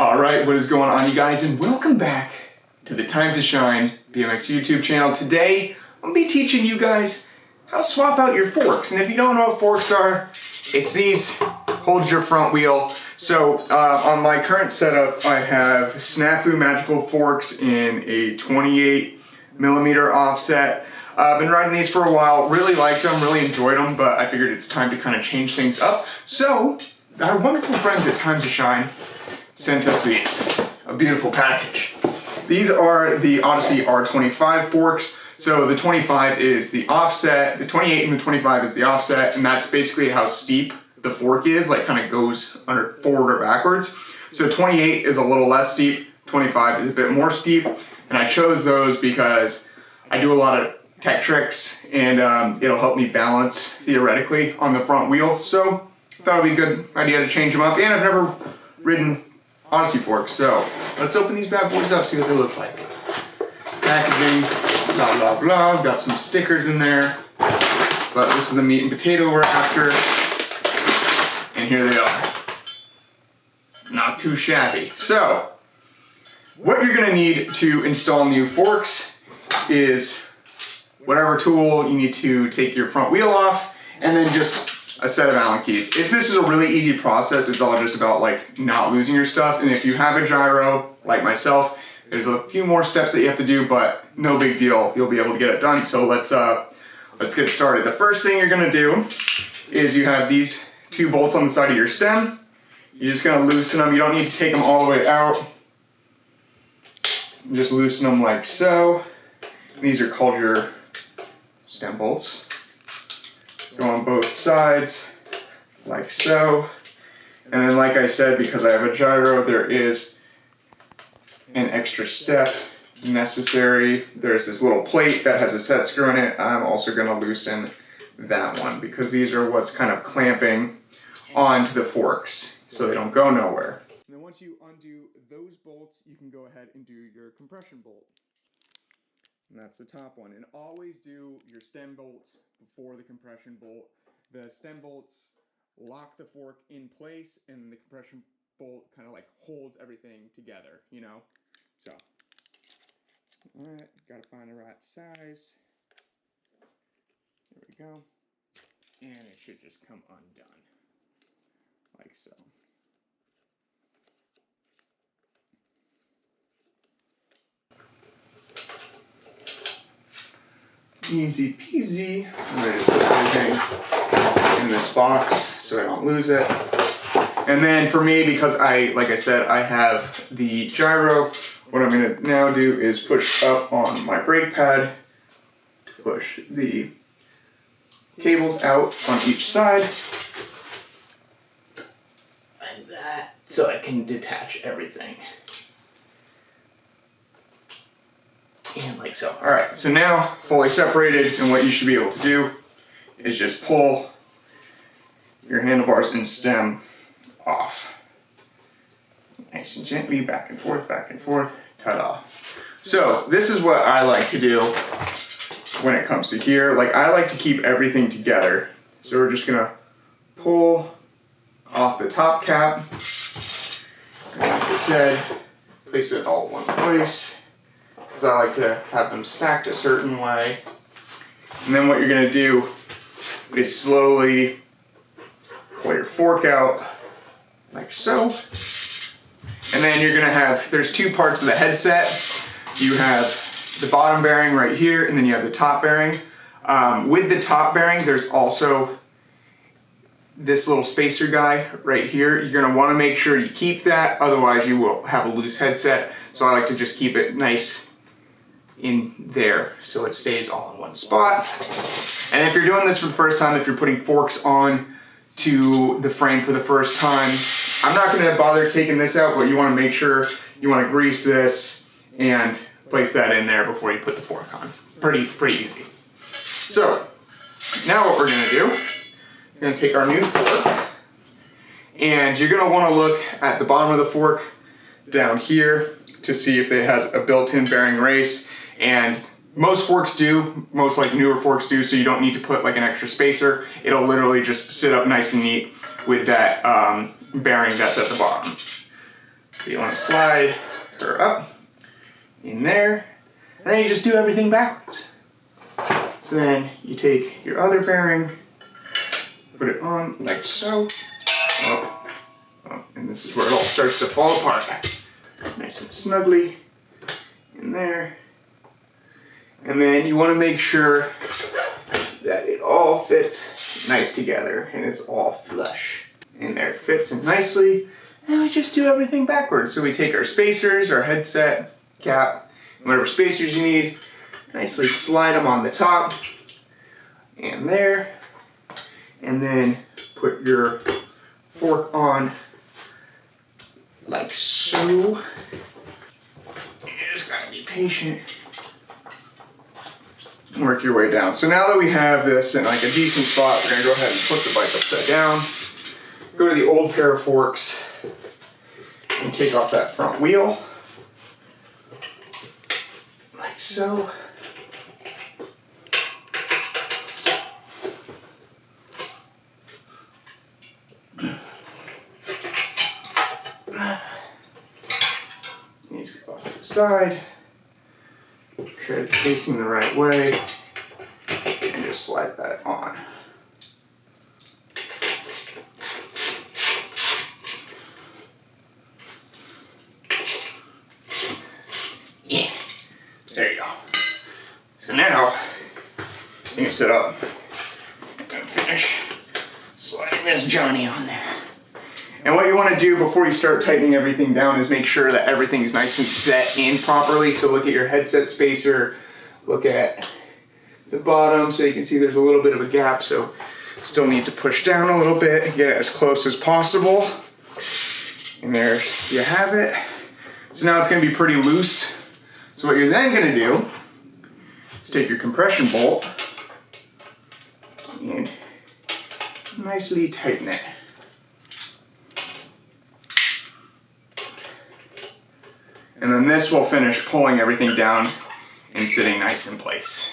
Alright, what is going on, you guys, and welcome back to the Time to Shine BMX YouTube channel. Today, I'm going to be teaching you guys how to swap out your forks. And if you don't know what forks are, it's these, hold your front wheel. So, on my current setup, I have Snafu Magical forks in a 28mm offset. I've been riding these for a while, really liked them, really enjoyed them, but I figured it's time to kind of change things up. So, our wonderful friends at Time to Shine sent us these, a beautiful package. These are the Odyssey R25 forks. So the 25 is the offset, the 28 and the 25 is the offset, and that's basically how steep the fork is, like kind of goes under forward or backwards. So 28 is a little less steep, 25 is a bit more steep, and I chose those because I do a lot of tech tricks and it'll help me balance theoretically on the front wheel. So I thought it'd be a good idea to change them up, and I've never ridden Odyssey forks, so let's open these bad boys up, see what they look like. Packaging, blah blah blah, got some stickers in there, but this is the meat and potato we're after, and here they are. Not too shabby. So, what you're gonna need to install new forks is whatever tool you need to take your front wheel off, and then just a set of Allen keys. This is a really easy process. It's all just about like not losing your stuff. And if you have a gyro, like myself, there's a few more steps that you have to do, but no big deal. You'll be able to get it done. So let's get started. The first thing you're gonna do is you have these two bolts on the side of your stem. You're just gonna loosen them. You don't need to take them all the way out. Just loosen them like so. These are called your stem bolts. Go on both sides, like so. And then like I said, because I have a gyro, there is an extra step necessary. There's this little plate that has a set screw in it. I'm also gonna loosen that one because these are what's kind of clamping onto the forks so they don't go nowhere. And then once you undo those bolts, you can go ahead and do your compression bolt. And that's the top one. And always do your stem bolts before the compression bolt. The stem bolts lock the fork in place, and the compression bolt kind of like holds everything together, you know? So, alright, gotta find the right size. There we go. And it should just come undone, like so. Easy peasy. I'm ready to put everything in this box so I don't lose it. And then for me, because like I said, I have the gyro, what I'm gonna now do is push up on my brake pad to push the cables out on each side. Like that, so I can detach everything. And like so. Alright, so now fully separated, and what you should be able to do is just pull your handlebars and stem off. Nice and gently, back and forth, ta-da. So this is what I like to do when it comes to here. Like, I like to keep everything together. So we're just gonna pull off the top cap, and like I said, place it all in one place. Because I like to have them stacked a certain way. And then what you're going to do is slowly pull your fork out, like so. And then you're going to have, there's two parts of the headset. You have the bottom bearing right here, and then you have the top bearing. With the top bearing, there's also this little spacer guy right here. You're going to want to make sure you keep that, otherwise you will have a loose headset. So I like to just keep it nice in there so it stays all in one spot. And if you're doing this for the first time, if you're putting forks on to the frame for the first time, I'm not going to bother taking this out, but you want to make sure you want to grease this and place that in there before you put the fork on. Pretty easy. So now what we're going to do, we're going to take our new fork, and you're going to want to look at the bottom of the fork down here to see if it has a built-in bearing race. And most forks do, most like newer forks do, so you don't need to put like an extra spacer. It'll literally just sit up nice and neat with that bearing that's at the bottom. So you want to slide her up in there, and then you just do everything backwards. So then you take your other bearing, put it on like so. Oh, and this is where it all starts to fall apart. Nice and snugly in there. And then you want to make sure that it all fits nice together and it's all flush. In there, it fits in nicely. And we just do everything backwards. So we take our spacers, our headset, cap, whatever spacers you need, nicely slide them on the top and there. And then put your fork on like so. You just gotta be patient. Work your way down. So now that we have this in like a decent spot, we're gonna go ahead and put the bike upside down. Go to the old pair of forks and take off that front wheel. Like so. These go off to the side. Make sure it's facing the right way. And just slide that on. Yeah. There you go. So now, you can sit up and finish sliding this Johnny on there. And what you want to do before you start tightening everything down is make sure that everything is nice and set in properly. So look at your headset spacer, look at the bottom so you can see there's a little bit of a gap. So still need to push down a little bit and get it as close as possible. And there you have it. So now it's going to be pretty loose. So what you're then going to do is take your compression bolt and nicely tighten it. And then this will finish pulling everything down and sitting nice in place.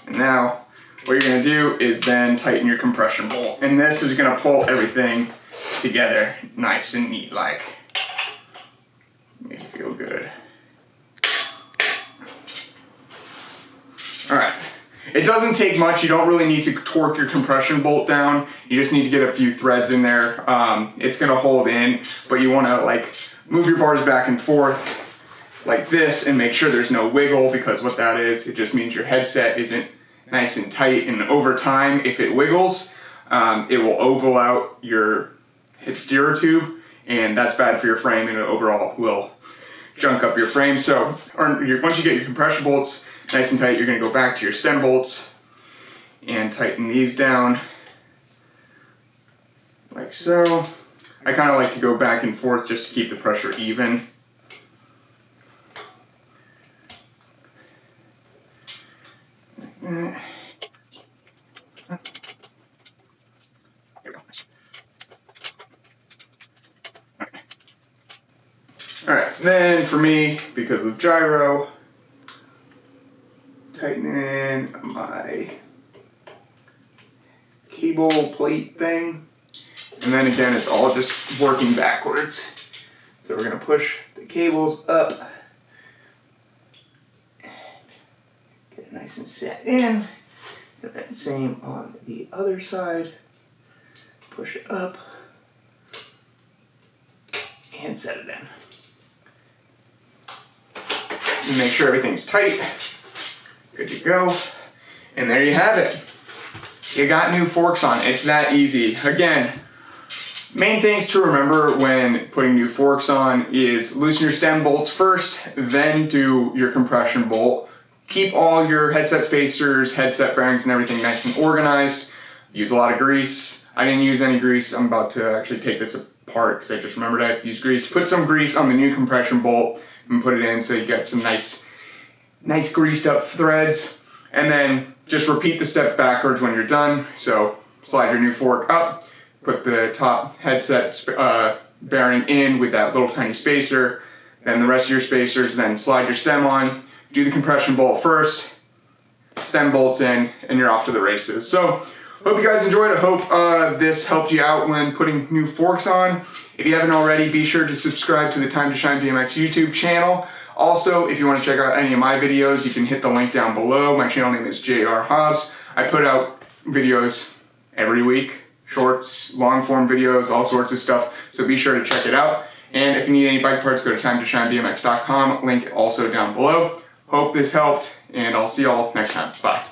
And now what you're going to do is then tighten your compression bolt. And this is going to pull everything together nice and neat like. Make you feel good. All right. It doesn't take much. You don't really need to torque your compression bolt down. You just need to get a few threads in there. It's gonna hold in, but you wanna like move your bars back and forth like this and make sure there's no wiggle, because what that is, it just means your headset isn't nice and tight, and over time, if it wiggles, it will oval out your steerer tube, and that's bad for your frame, and it overall will junk up your frame. So once you get your compression bolts nice and tight, you're going to go back to your stem bolts and tighten these down like so. I kind of like to go back and forth just to keep the pressure even. Like that. There we go. Alright, then for me, because of gyro, tighten in my cable plate thing. And then again, it's all just working backwards. So we're gonna push the cables up and get it nice and set in. And then same on the other side. Push it up and set it in. And make sure everything's tight. Good to go. And there you have it. You got new forks on. It's that easy. Again, main things to remember when putting new forks on is loosen your stem bolts first, then do your compression bolt. Keep all your headset spacers, headset bearings, and everything nice and organized. Use a lot of grease. I didn't use any grease. I'm about to actually take this apart because I just remembered I have to use grease. Put some grease on the new compression bolt and put it in so you get some nice greased up threads. And then just repeat the step backwards when you're done. So slide your new fork up, put the top headset bearing in with that little tiny spacer, then the rest of your spacers, then slide your stem on, do the compression bolt first, stem bolts in, and you're off to the races. So, hope you guys enjoyed. I hope this helped you out when putting new forks on. If you haven't already, be sure to subscribe to the Time to Shine BMX YouTube channel. Also, if you want to check out any of my videos, you can hit the link down below. My channel name is JR Hobbs. I put out videos every week, shorts, long form videos, all sorts of stuff. So be sure to check it out. And if you need any bike parts, go to timetoshinebmx.com. Link also down below. Hope this helped, and I'll see y'all next time. Bye.